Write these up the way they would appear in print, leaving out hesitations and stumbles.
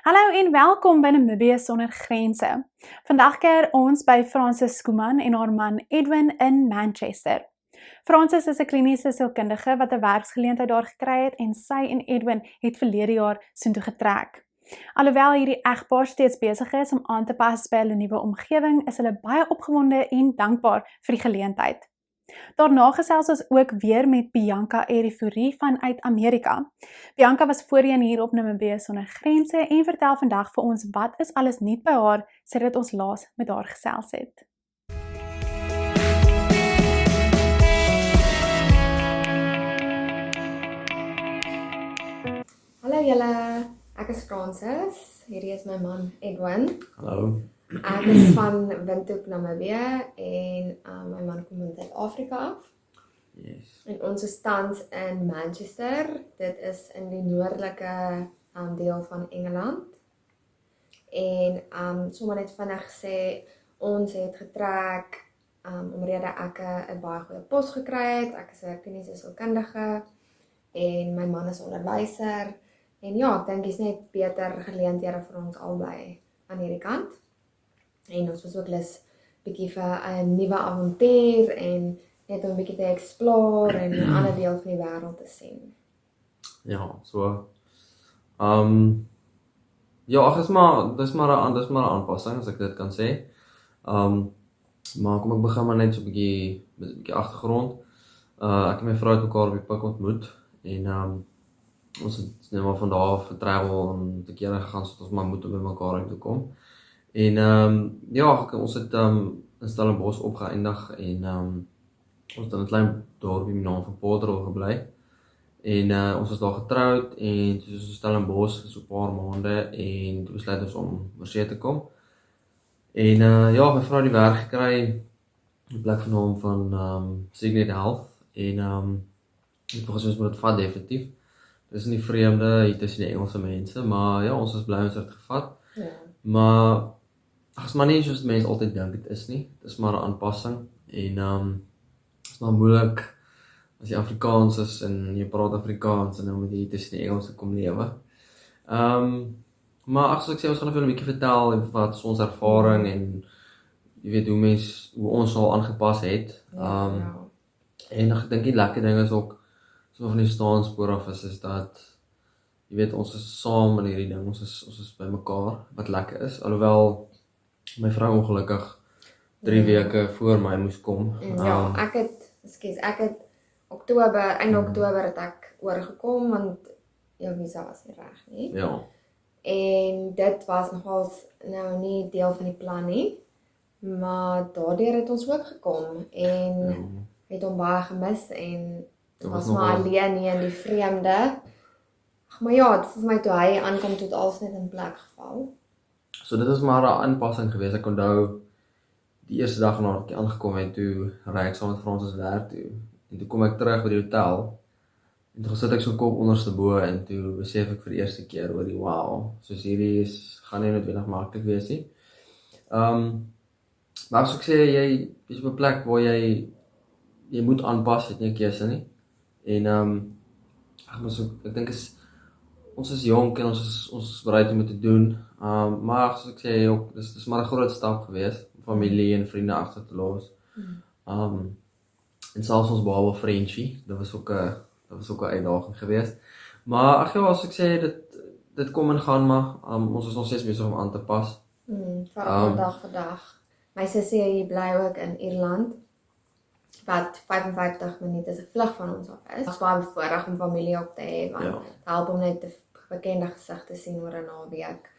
Hallo en welkom by Namibië sonder grense. Vandag keer ons by Frances Schoeman en haar man Edwin in Manchester. Frances is 'n kliniese sielkundige wat 'n werksgeleentheid daar gekry het en sy en Edwin het verlede jaar soontoe getrek. Alhoewel hierdie egpaar steeds besig is om aan te pas by hulle nuwe omgewing, is hulle baie opgewonde en dankbaar vir die geleentheid. Daarna gesels ons ook weer met Bianca Airey Fourie vanuit Amerika. Bianca was voorheen hier op Namibië sonder grense en vertel vandag vir ons wat is alles nuut by haar sedert ons laas met haar gesels het. Hallo julle, ek is Frances, hierdie is my man Edwin. Hallo. Ek is van Windhoek, Namibië en my man kom uit Suid-Afrika af. Yes. En ons is tans in Manchester, dit is in die noordelike deel van Engeland. En sommer net vinnig gesê, ons het getrek omrede ek 'n baie goeie pos gekry het. Ek is 'n kliniese sielkundige en my man is onderwyser. En ja, ek dink dit is net beter geleenthede vir ons albei aan hierdie kant. En ons was ook lus bietjie vir 'n nuwe avontuur en net om 'n bietjie te explore en 'n ander deel van die wêreld te sien. Ja, so. Ja, ag dis maar 'n aanpassing as ek dit kan sê. Maar kom ek begin maar net so 'n bietjie agtergrond. Ek en my vrou het mekaar op die pik ontmoet en ons het nou maar van daar af getravel en te kere gegaan sodat ons maar moet by mekaar uit toe kom. En ja, ons het in Stellenbosch opgeëindig en ons het in 'n klein dorpie met die naam van Porterville gebly. En ons was daar getroud en toe is ons Stellenbosch vir so 'n paar maande en toe besluit ons om oorsee te kom. En ja, my vrou het die werk gekry in plek van hom van Signet Health en ek was ons moet dit vat definitief. Dit is nie vreemde hier tussen die Engelse mense, maar ja, ons is bly ons het gevat. Ja. Maar ag, is maar nie soos mense altyd dink dit is nie. Dit is maar 'n aanpassing en is maar moeilik as jy Afrikaans is en jy praat Afrikaans en dan moet jy tussen die Engelse kom lewe. Maar ag, soos ek sê, ons gaan net 'n bietjie vertel wat is ons ervaring en jy weet hoe ons al aangepas het. En ek dink die lekker ding is ook so van die staanspoor af is dat jy weet ons is saam in hierdie ding, ons is by mekaar wat lekker is, alhoewel my vrou ongelukkig 3 weke voor my moes kom. Ja, ek het einde Oktober het ek oorgekom want jou visa was nie reg nie. Ja. En dit was nogals nou nie deel van die plan nie, maar daardeur het ons ook gekom en het hom baie gemis en was maar alleen hier in die vreemde. Maar ja, vir my toe hy aankom tot alles net in plek geval. So dit is maar 'n aanpassing geweest. Ek onthou die eerste dag nadat ek aangekom het, toe ry ek saam met Frances werk toe. En toe kom ek terug by die hotel. En toe sit ek so kop onderste bo en toe besef ek vir die eerste keer oor die wow, soos hierdie gaan nie noodwendig maklik wees nie. Maar as ek sê jy is op 'n plek waar jy moet aanpas, het nie 'n keuse nie. En ek dink ons is jonk en ons is bereid om dit te doen. Maar soos ek sê ook, dis maar 'n groot stap geweest om familie en vriende agter te los. En selfs ons baba Frenchie, dit was ook 'n uitdaging geweest. Maar ag ja, as ek sê dit kom en gaan maar ons is nog steeds besig om aan te pas. Van dag vir dag. My sussie hier bly ook in Ierland. Wat 55 minute se vlug van ons af is. Ons baie bevoorreg om familie op te hê, want het help om net 'n bekende gesig te sien oor 'n naweek.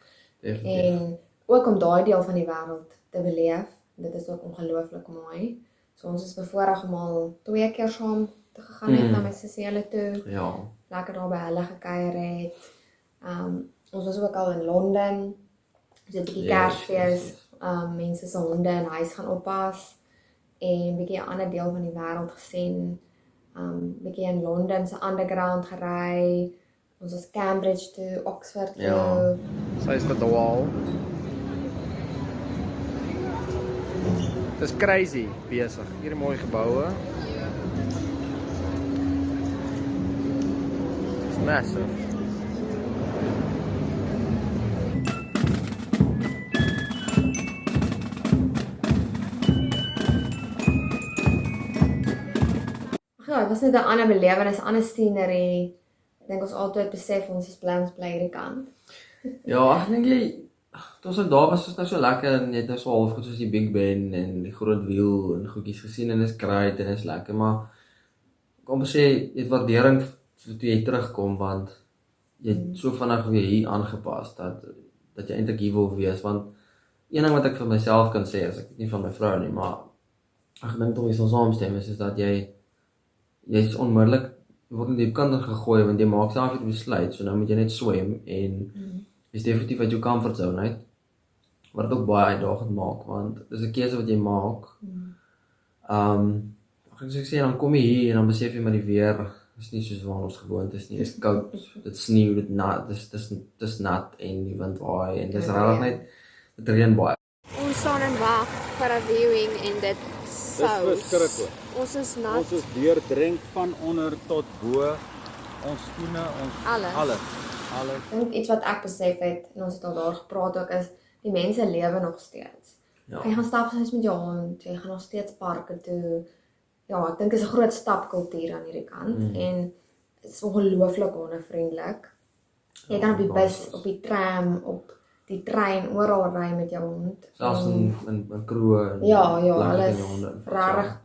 En ook om daai deel van die wêreld te beleef. Dit is ook ongelooflik mooi. So ons is bevoorreg om al 2 keer saam te gegaan het na my sussie hulle toe. Ja. Lekker daar by hulle gekuier het. Ons was ook al in Londen. So 'n bietjie Kersfees, mense se honde in huis gaan oppas. En bietjie 'n ander deel van die wêreld gesien, bietjie in Londen se underground gery, ons was Cambridge toe, Oxford toe. Ja, sy is met 'n wal. Dis crazy besig, hierdie mooi geboue. It's massive. Ja, dit was net 'n ander belewenis, 'n ander scenery. Ek dink ons altyd besef ons is bly hierdie kant. Ja, ek dink toe ons daar was het nou so lekker en jy het nou so half goed soos die Big Ben en die groot wiel en goedjies gesien en is great en is lekker, maar kom sê, jy het waardering toe jy terugkom, want jy het so vinnig weer hier aangepas, dat jy eintlik hier wil wees, want een ding wat ek vir myself kan sê, as ek nie van my vrou nie, maar ek dink tog jy sal saamstem, is dat jy is onmiddellik, jy word in die kant gegooi, want jy maak self die besluit, so nou moet jy net swem, en is definitief uit jou comfort zone uit, wat het ook baie uitdagend maak, want dis 'n keuse wat jy maak. Ek sê, dan kom jy hier en dan besef jy maar die weer is nie soos waar ons gewoond is nie, is koud, dit sneeu, dit nat, dis nat en die wind waai en dis regtig net, dit reën baie. Ons staan en wag vir 'n viewing en dit sou. Dis verskriklik. Ons is nat. Ons is deurdrenk van onder tot bo. Ons skoene, alles. Ek dink iets wat ek besef het, en ons het al daar gepraat ook, is die mense lewe nog steeds. Ja. Jy gaan stap soos met jou hond, jy gaan nog steeds parke toe. Ja, ek dink is 'n groot stapkultuur aan hierdie kant en dit is ongelooflik hondevriendelik. Jy kan op die bus, op die tram, op die trein oral ry met jou hond. Selfs in kroe en Ja, lekker alles in jou honde en regtig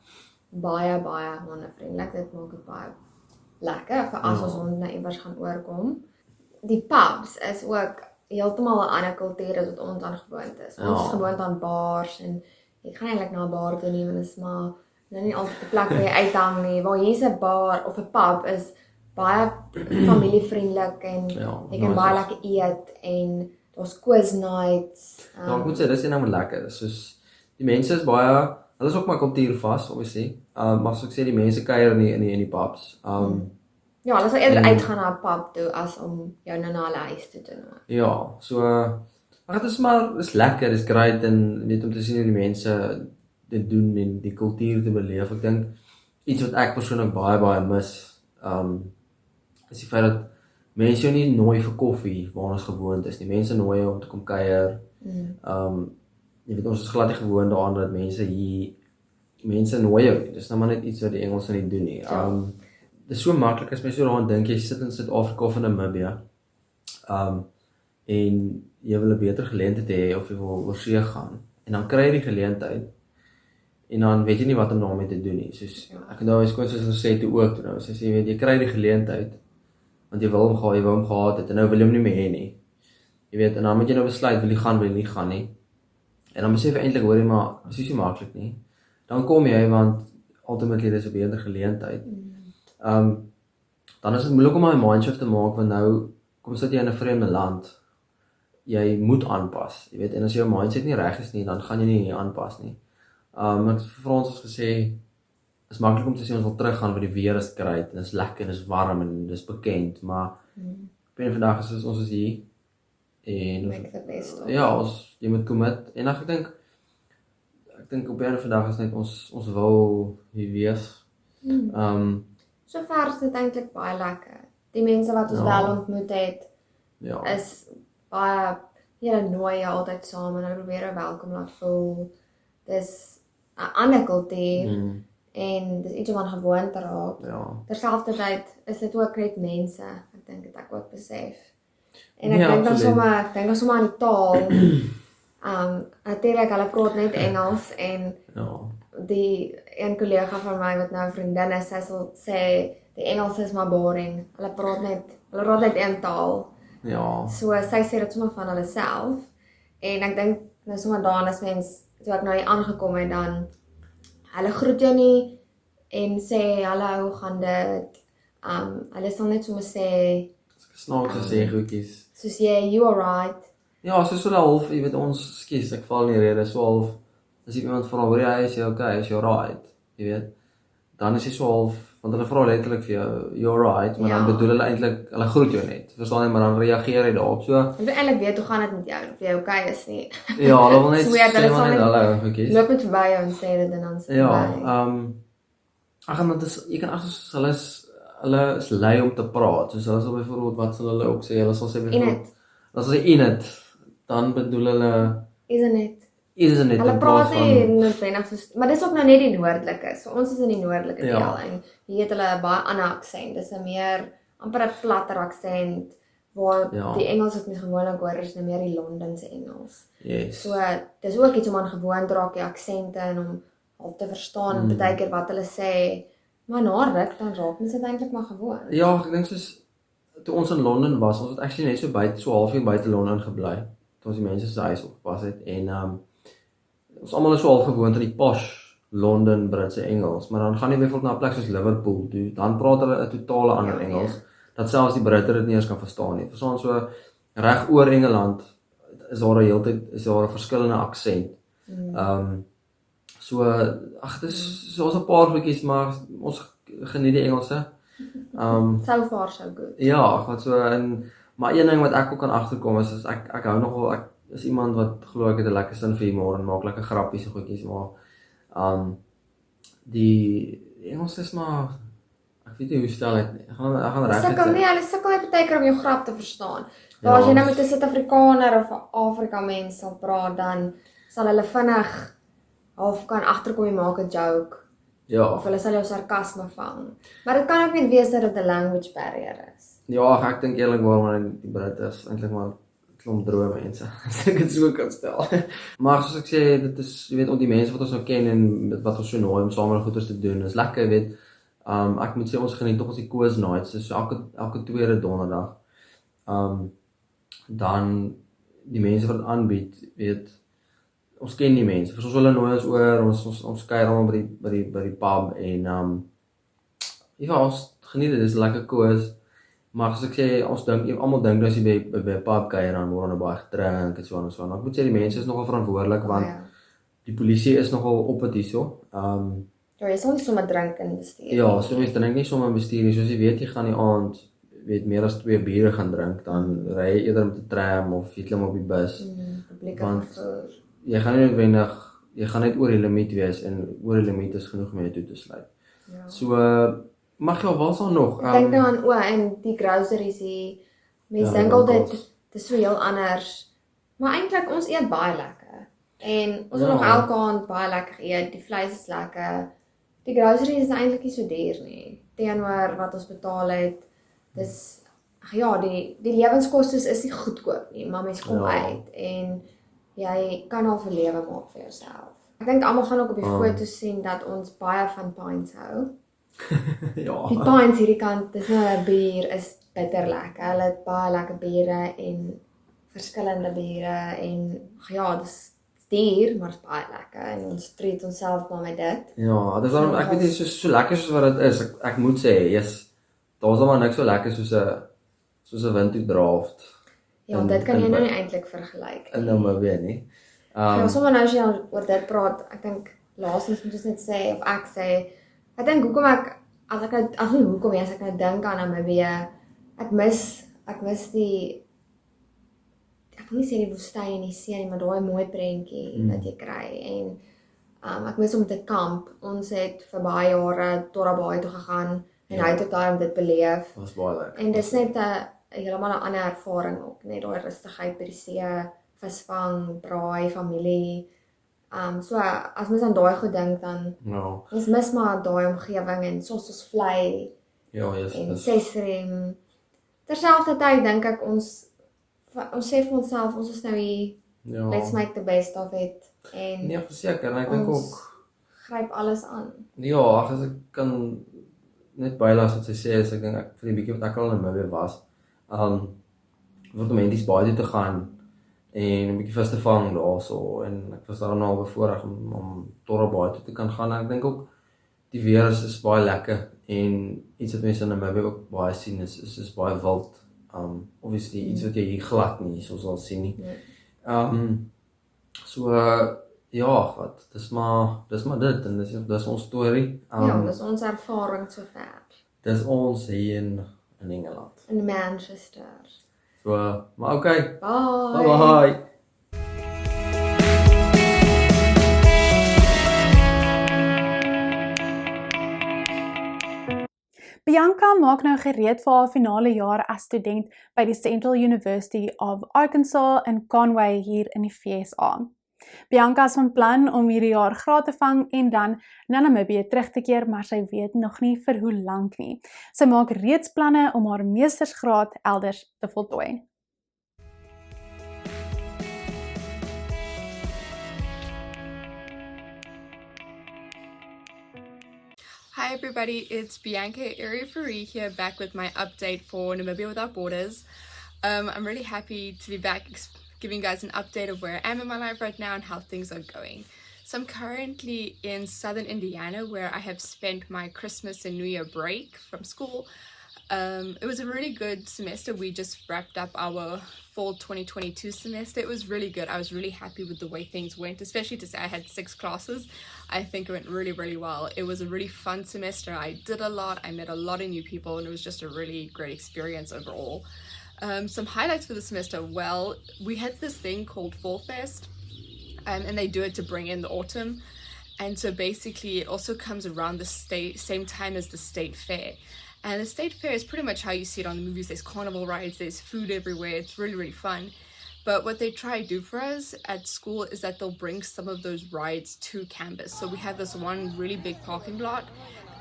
baie hondevriendelik. Dit maak dit baie lekker vir as ons hond na iewers gaan oorkom. Die pubs is ook heeltemal 'n ander kultuur as wat ons aan gewoond is. Ons is gewoond aan bars en jy gaan eintlik na 'n bar toe nie, want dit is maar nou nie altyd 'n plek waar jy uithang nie. Waar hier's 'n bar of 'n pub is baie familievriendelik en jy kan baie lekker eet en daar's quiz nights. Ja, ek moet sê, dis enorm lekker. Soos die mense is baie, hulle is ook maar kultuurvas, obviously. Maar soos ek sê, die mense kuier in die pubs. Ja, hulle sal eerder uitgaan na 'n pub toe as om jou nou na hulle huis toe te nooi. Ja, so maar dit is lekker, dit is great en net om te sien hoe die mense dit doen en die kultuur te beleef. Ek dink iets wat ek persoonlik baie mis, is die feit dat mense jou nie nooi vir koffie waar ons gewoond is nie. Mense nooi jou om te kom kuier. Jy weet, ons is glad nie gewoond daaraan dat mense nooi jou nie. Dis nou maar net iets wat die Engelse nie doen nie. Dit is so maklik as my so daaraan dink, jy sit in Suid-Afrika of in Namibië, en jy wil 'n beter geleentheid hê of jy wil oor see gaan, en dan kry jy die geleentheid, en dan weet jy nie wat om daarmee te doen nie. Soos, ek het nou eens kon soos sê toe ook, nou, soos jy weet, jy kry die geleentheid, want jy wil hom gehad het, en nou wil jy hom nie meer hê nie. Jy weet, en dan moet jy nou besluit, wil jy nie gaan nie. En dan besef jy eintlik, hoor jy, maar dis nie so maklik nie. Dan kom jy, want ultimately dis 'n beter geleentheid. Dan is dit moeilik om 'n mindshift te maak, want nou kom sit jy in 'n vreemde land. Jy moet aanpas, jy weet, en as jou mindset nie reg is nie, dan gaan jy nie hier aanpas nie. Ek vir ons gesê, is maklik om te sê ons wil teruggaan, want die weer is great, en is lekker, en is warm, en dis bekend, maar op een vandag is ons is hier, en Make the best of. ja, jy moet commit, en ek dink op een vandag is net ons wil hier wees. Sover is dit eintlik baie lekker. Die mense wat ons wel ontmoet het, is baie, hulle nooi jou altyd saam en hulle probeer jou welkom laat voel. Dis 'n ander kultuur en dis iets om aan gewoon te raak. Terselfdertyd is dit ook net mense. Ek dink dit ek ook besef. En ek dink dan sommer aan die taal. Natuurlik hulle praat net Engels en die een kollega van my wat nou 'n vriendin is, sy sal sê die Engels is maar boring. Hulle praat net een taal. So sy sê dit sommer van hulle self. En ek dink nou sommer daarin as mens toe ek nou hier aangekom het, dan hulle groet jou nie en sê hallo, hoe gaan dit? Hulle sal net sommer sê Snaakse sê goedjies. soos jy, you alright. Ja, so half, jy weet ons, skies, ek val nie rede, so half, as iemand vra, hoor jy, is jy okay, is jy alright, jy weet, dan is jy so half, want hulle vra letterlik vir jou, you alright, maar dan bedoel hulle eintlik, hulle groet jou net, verstaan jy, maar dan reageer jy daarop, so. Ek wil eintlik weet hoe gaan dit met jou, of jy okay is nie. Ja, hulle wil net sê maar net hallo, goedjies. Loop net verby jou en sê dit en dan sê jy kan agter hulle is lui om te praat, soos hulle sal byvoorbeeld, wat sal hulle ook sê, hulle sal sê byvoorbeeld, as hulle in het, dan bedoel hulle, isn't it? Iets is net Hulle in praat plaas nie van noodwendig so, maar dis ook nou net die noordelike. So ons is in die noordelike Ja. deel en hier het hulle 'n baie ander aksent. Dis 'n meer amper 'n platter aksent waar Ja. die Engels wat mens gewoonlik hoor is nou meer die Londense Engels. yes. So dis ook iets om aan gewoon te raak die aksente en om half te verstaan baie keer wat hulle sê. Maar na ruk dan raak mens dit eintlik maar gewoon. Ja, ek dink soos toe ons in Londen was, ons het actually net so halfuur buite Londen gebly. Toe ons die mense se huis opgepas het en ons almal is so half gewoond aan die posh Londen Britse Engels, maar dan gaan jy byvoorbeeld na 'n plek soos Liverpool toe, dan praat hulle 'n totale ander Ja, Engels, dat selfs die Britte dit nie eens kan verstaan nie. Verstaan so reg oor Engeland is daar 'n heeltyd is daar 'n verskillende aksent. So ag dis so ons 'n paar goedjies, maar ons geniet die Engelse. So far so good. Ja, wat so maar een ding wat ek ook kan agterkom is ek hou nogal ek is iemand wat glo ek het 'n lekker sin vir humor en maak lekker grappies en goedjies, maar die Engels is maar ek weet nie hoe stel ek nie. Ek gaan reg Sukkel nie, hulle sukkel net baie keer om jou grap te verstaan. Maar as jy nou met 'n Suid-Afrikaner of 'n Afrika mens sal praat, dan sal hulle vinnig half kan agterkom jy maak 'n joke. Ja. Of hulle sal jou sarkasme vang. Maar dit kan ook net wees dat dit 'n language barrier is. Ja, ek dink eerlikwaar maar die Britte is eintlik maar 'n klomp droë mense. As ek dit so kan stel. Maar soos ek sê, dit is jy weet die mense wat ons nou ken en wat ons so nooi om saam met goeders te doen. Is lekker, weet. Ek moet sê ons geniet tog ons die Koos nights, so elke tweede donderdag. Dan die mense wat aanbied, weet ons ken die mense. Ons hulle nooi ons oor, ons kuier almal by die pub en ja, ons geniet dit, dis lekker Koos. Maar as ek sê, almal dink as jy by 'n pub kuier dan word baie gedrink en so aan en so aan. Ek moet sê die mense is nogal verantwoordelik want die polisie is nogal op dit hierso. Ja, jy sal nie sommer drink en bestuur. Ja, so mense drink nie sommer bestuur nie, soos jy weet jy gaan die aand meer as 2 biere gaan drink, dan ry jy eerder met 'n tram of jy klim op die bus. Publieke Want vervoer. jy gaan nie noodwendig, jy gaan net oor die limiet wees en oor die limiet is genoeg om jou toe te sluit. Ja. So mag jy wel sal nog. Ek dink nou aan en die groceries hier. Mense dink altyd dit is so heel anders. Maar eintlik ons eet baie lekker. En ons het nog elke aand baie lekker eet. Die vleis is lekker. Die groceries is eintlik nie so duur nie. Teenoor wat ons betaal het. Dis ja, die lewenskoste is nie goedkoop nie, maar mense kom uit en jy kan al 'n lewe maak vir jouself. Ek dink almal gaan ook op die foto's sien dat ons baie van pints hou. Ja. Die pints hierdie kant, dis nou 'n bier is bitter lekker. Hulle het baie lekker biere en verskillende biere en ja, dis duur, maar dit is baie lekker en ons treat onsself maar met dit. Ja, dis dan ek weet nie so lekker soos wat dit is. Ek moet sê, daar's maar niks so lekker soos 'n windtoedraft. Ja, dit kan jy nou nie eintlik vergelyk En dan maar weer nie. Ja, sommer nou as jy oor dit praat, ek dink laasens moet ons net sê of ek sê, ek dink hoekom ek as ek nou dink aan Namibië, ek mis die ek wil nie sê die woestyn en die see nie, maar daai mooi prentjie wat jy kry en ek mis om te kamp. Ons het vir baie jare tot daai toe gegaan en hy het ook daar om dit beleef. Was baie lekker. En dis net 'n heeltemal 'n ander ervaring ook, net daai rustigheid by die see, visvang, braai, familie. So as mens aan daai goed dink dan ons mis maar daai omgewing en soos ons vlei en sesriem. Terselfdertyd dink ek ons sê vir onsself ons is nou hier, let's make the best of it en nee, verseker, ek dink ook gryp alles aan. Ja, as ek kan net bylas wat sy sê, is ek dink vir die bietjie wat ek al in Namibia was, word menties baie toe te gaan en 'n bietjie vis te vang daarso en ek was daar nou al bevoorreg om tot baie toe te kan gaan. Ek dink ook die weer is baie lekker en iets wat mense in Namibia ook baie sien is baie wild. Obviously iets wat jy hier glad nie soos al sien nie. So ja, wat dis maar dit en dis ons storie. Ja, dis ons ervaring sover. Dis ons hier in Engeland. In Manchester. So, maar okay. Bye. Bye. Bianca maak nou gereed vir haar finale jaar as student by die Central University of Arkansas in Conway hier in die VSA. Bianca is van plan om hierdie jaar graad te vang en dan na Namibië terug te keer, maar sy weet nog nie vir hoe lank nie. Sy maak reeds planne om haar meestersgraad elders te voltooi. Hi everybody, it's Bianca Airey Fourie here, back with my update for Namibia Without Borders. I'm really happy to be back giving you guys an update of where I am in my life right now and how things are going. So I'm currently in southern Indiana, where I have spent my Christmas and New Year break from school. It was a really good semester. We just wrapped up our fall 2022 semester. It was really good. I was really happy with the way things went, especially to say I had 6 classes. I think it went really, really well. It was a really fun semester. I did a lot. I met a lot of new people, and it was just a really great experience overall. Some highlights for the semester. Well, we had this thing called Fall Fest, and they do it to bring in the autumn. And so basically it also comes around the same time as the state fair. And the state fair is pretty much how you see it on the movies. There's carnival rides, there's food everywhere. It's really, really fun. But what they try to do for us at school is that they'll bring some of those rides to campus. So we have this one really big parking lot,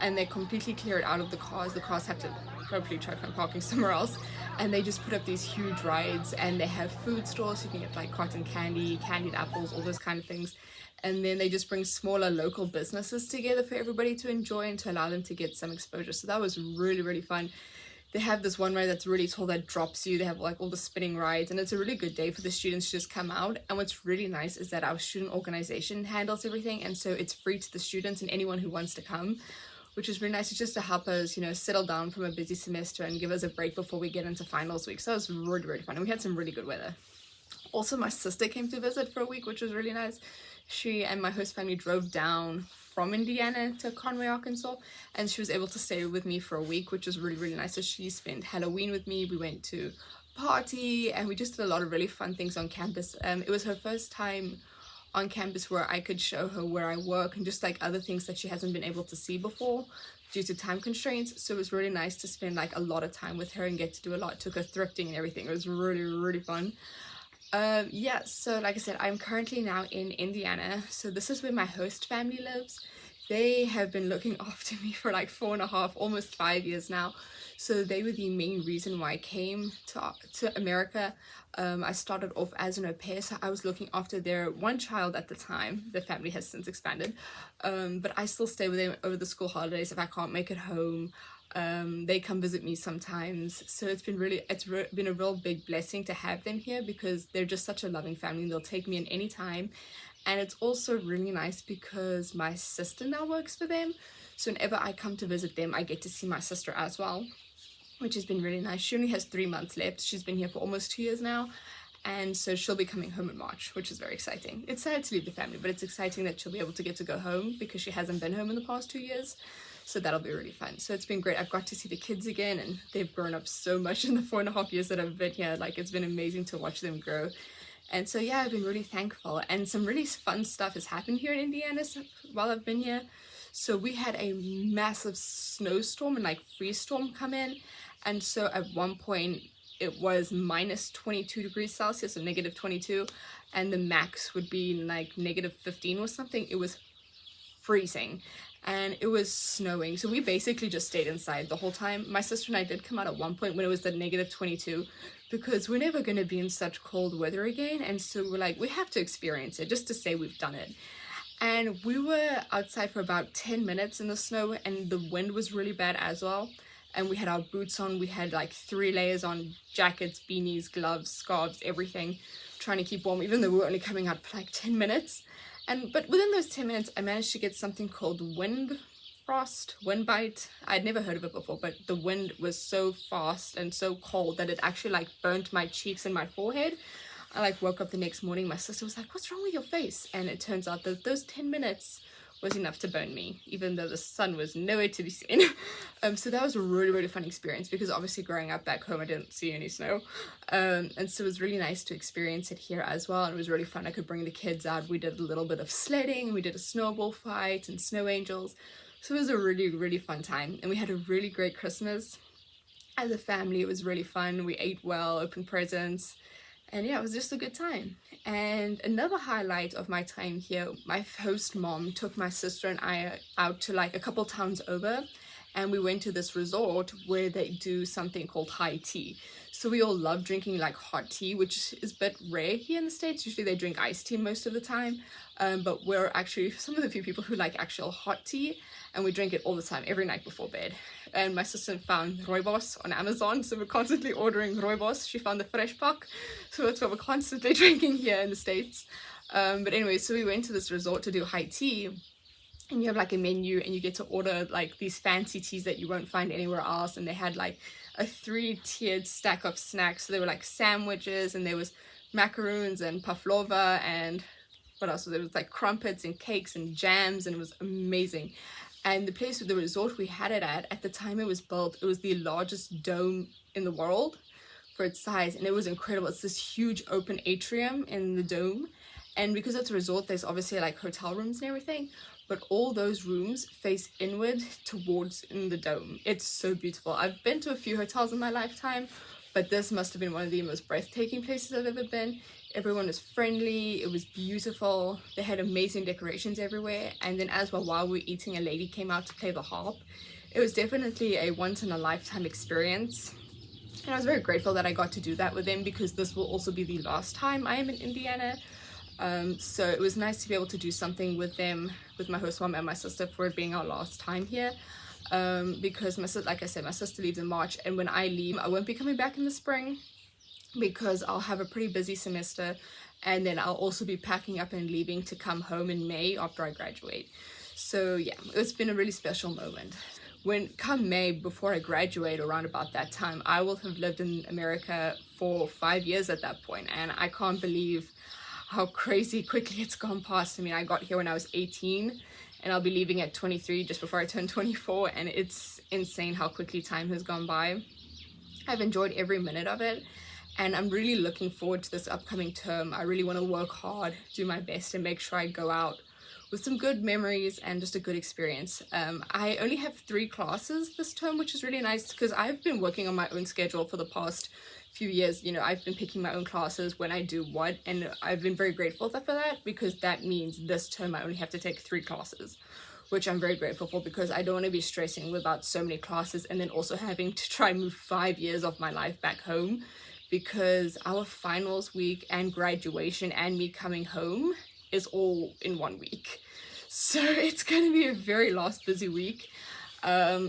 and they completely clear it out of the cars. The cars have to hopefully try to find parking somewhere else. And they just put up these huge rides, and they have food stores. You can get like cotton candy, candied apples, all those kind of things. And then they just bring smaller local businesses together for everybody to enjoy and to allow them to get some exposure. So that was really, really fun. They have this one ride that's really tall that drops you. They have like all the spinning rides, and it's a really good day for the students to just come out. And what's really nice is that our student organization handles everything, and so it's free to the students and anyone who wants to come, which is really nice. It's just to help us, settle down from a busy semester and give us a break before we get into finals week. So it was really, really fun, and we had some really good weather. Also, my sister came to visit for a week, which was really nice. She and my host family drove down from Indiana to Conway, Arkansas, and she was able to stay with me for a week, which was really, really nice. So she spent Halloween with me. We went to a party, and we just did a lot of really fun things on campus. It was her first time on campus where I could show her where I work and just like other things that she hasn't been able to see before due to time constraints. So it was really nice to spend like a lot of time with her and get to do a lot. Took her thrifting and everything. It was really, really fun. So like I said, I'm currently now in Indiana. So this is where my host family lives. They have been looking after me for like 4.5, almost 5 years now. So they were the main reason why I came to America. I started off as an au pair, so I was looking after their one child at the time. The family has since expanded, but I still stay with them over the school holidays if I can't make it home. They come visit me sometimes, so it's been a real big blessing to have them here, because they're just such a loving family. They'll take me in any time. And it's also really nice because my sister now works for them, so whenever I come to visit them, I get to see my sister as well, which has been really nice. She only has 3 months left. She's been here for almost 2 years now, and so she'll be coming home in March, which is very exciting. It's sad to leave the family, but it's exciting that she'll be able to get to go home, because she hasn't been home in the past 2 years. So that'll be really fun. So it's been great. I've got to see the kids again, and they've grown up so much in the 4.5 years that I've been here. Like, it's been amazing to watch them grow. And so yeah, I've been really thankful, and some really fun stuff has happened here in Indiana while I've been here. So we had a massive snowstorm and like freeze storm come in, and so at one point it was minus 22 degrees Celsius, so negative 22, and the max would be like negative 15 or something. It was freezing, and it was snowing, so we basically just stayed inside the whole time. My sister and I did come out at one point when it was the negative 22, because we're never going to be in such cold weather again, and so we're like, we have to experience it just to say we've done it. And we were outside for about 10 minutes in the snow, and the wind was really bad as well, and we had our boots on. We had like 3 layers on: jackets, beanies, gloves, scarves, everything, trying to keep warm, even though we were only coming out for like 10 minutes. But within those 10 minutes, I managed to get something called wind bite. I'd never heard of it before, but the wind was so fast and so cold that it actually like burnt my cheeks and my forehead. I like woke up the next morning, my sister was like, "What's wrong with your face?" And it turns out that those 10 minutes was enough to burn me, even though the sun was nowhere to be seen. So that was a really, really fun experience, because obviously growing up back home I didn't see any snow, and so it was really nice to experience it here as well. And it was really fun. I could bring the kids out. We did a little bit of sledding, we did a snowball fight and snow angels, so it was a really, really fun time. And we had a really great Christmas as a family. It was really fun. We ate well, opened presents, And yeah, it was just a good time. And another highlight of my time here, my host mom took my sister and I out to like a couple towns over, and we went to this resort where they do something called high tea. So we all love drinking like hot tea, which is a bit rare here in the States. Usually they drink iced tea most of the time, but we're actually some of the few people who like actual hot tea, and we drink it all the time, every night before bed. And my sister found rooibos on Amazon, so we're constantly ordering rooibos. She found the fresh pack, so that's what we're constantly drinking here in the States. But anyway, so we went to this resort to do high tea, and you have like a menu and you get to order like these fancy teas that you won't find anywhere else. And they had like a 3-tiered stack of snacks. So there were like sandwiches, and there was macaroons and pavlova, and what else? So there was like crumpets and cakes and jams, and it was amazing. And the place with the resort we had it at the time it was built, it was the largest dome in the world for its size, and it was incredible. It's this huge open atrium in the dome, and because it's a resort, there's obviously like hotel rooms and everything, but all those rooms face inward towards in the dome. It's so beautiful. I've been to a few hotels in my lifetime, but this must have been one of the most breathtaking places I've ever been. Everyone was friendly, it was beautiful, they had amazing decorations everywhere, and then as well, while we were eating, a lady came out to play the harp. It was definitely a once-in-a-lifetime experience, and I was very grateful that I got to do that with them, because this will also be the last time I am in Indiana. So it was nice to be able to do something with them, with my host mom and my sister, for it being our last time here. Because like I said, my sister leaves in March, and when I leave, I won't be coming back in the spring, because I'll have a pretty busy semester, and then I'll also be packing up and leaving to come home in May after I graduate. So yeah, it's been a really special moment. When come May, before I graduate, around about that time, I will have lived in America for 5 years at that point, and I can't believe how crazy quickly it's gone past. I mean, I got here when I was 18, and I'll be leaving at 23, just before I turn 24, and it's insane how quickly time has gone by. I've enjoyed every minute of it, and I'm really looking forward to this upcoming term. I really want to work hard, do my best, and make sure I go out with some good memories and just a good experience. I only have 3 classes this term, which is really nice, because I've been working on my own schedule for the past few years. You know, I've been picking my own classes, when I do what, and I've been very grateful for that, because that means this term I only have to take 3 classes, which I'm very grateful for, because I don't want to be stressing without so many classes, and then also having to try and move 5 years of my life back home, because our finals week and graduation and me coming home is all in 1 week. So it's going to be a very last busy week.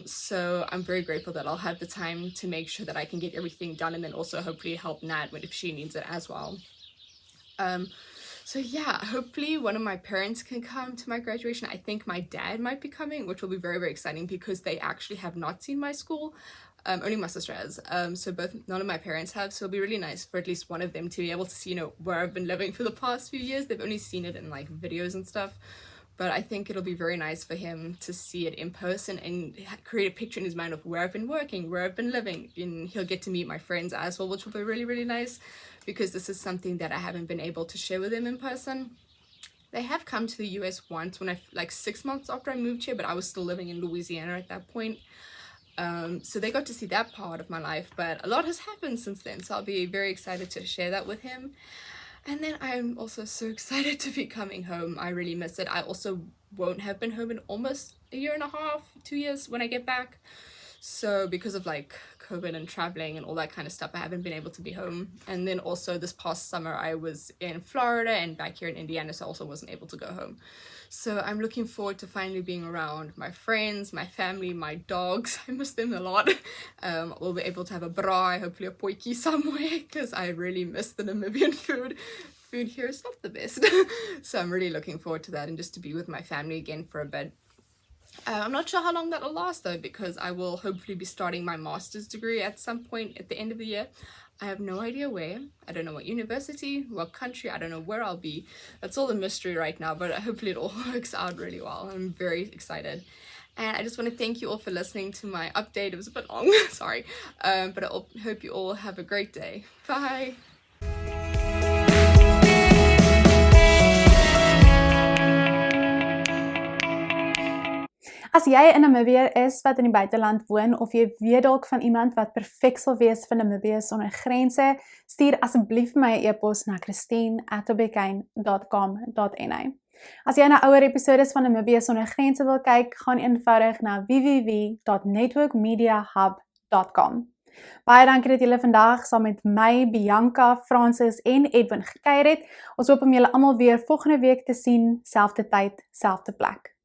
So I'm very grateful that I'll have the time to make sure that I can get everything done, and then also hopefully help Nat if she needs it as well. So yeah, hopefully one of my parents can come to my graduation. I think my dad might be coming, which will be very, very exciting, because they actually have not seen my school. Only my sister has. So none of my parents have. So it'll be really nice for at least one of them to be able to see, you know, where I've been living for the past few years. They've only seen it in like videos and stuff. But I think it'll be very nice for him to see it in person and create a picture in his mind of where I've been working, where I've been living, and he'll get to meet my friends as well, which will be really, really nice, because this is something that I haven't been able to share with him in person. They have come to the US once, when like 6 months after I moved here, but I was still living in Louisiana at that point. So they got to see that part of my life, but a lot has happened since then, so I'll be very excited to share that with him. And then I'm also so excited to be coming home. I really miss it. I also won't have been home in almost 1.5 years, 2 years when I get back. So because of like COVID and traveling and all that kind of stuff, I haven't been able to be home. And then also this past summer I was in Florida and back here in Indiana, so I also wasn't able to go home. So I'm looking forward to finally being around my friends, my family, my dogs. I miss them a lot. We'll be able to have a braai, hopefully a potjie somewhere, because I really miss the Namibian food. Food here is not the best. So I'm really looking forward to that, and just to be with my family again for a bit. I'm not sure how long that'll last though, because I will hopefully be starting my master's degree at some point at the end of the year. I have no idea where. I don't know what university, what country, I don't know where I'll be. That's all a mystery right now, but hopefully it all works out really well. I'm very excited. And I just want to thank you all for listening to my update. It was a bit long, sorry. But I hope you all have a great day. Bye! As jy in Namibië is wat in die buiteland woon of jy weet dalk van iemand wat perfek sal wees vir Namibië sonder grense, stuur asseblief my 'n e-pos na kristien@obekyn.com.na. As jy na ouer episodes van Namibië sonder grense wil kyk, gaan eenvoudig na www.networkmediahub.com. Baie dankie dat julle vandag saam met my, Bianca, Francis en Edwin gekuier het. Ons hoop om julle almal weer volgende week te sien, selfde tyd, selfde plek.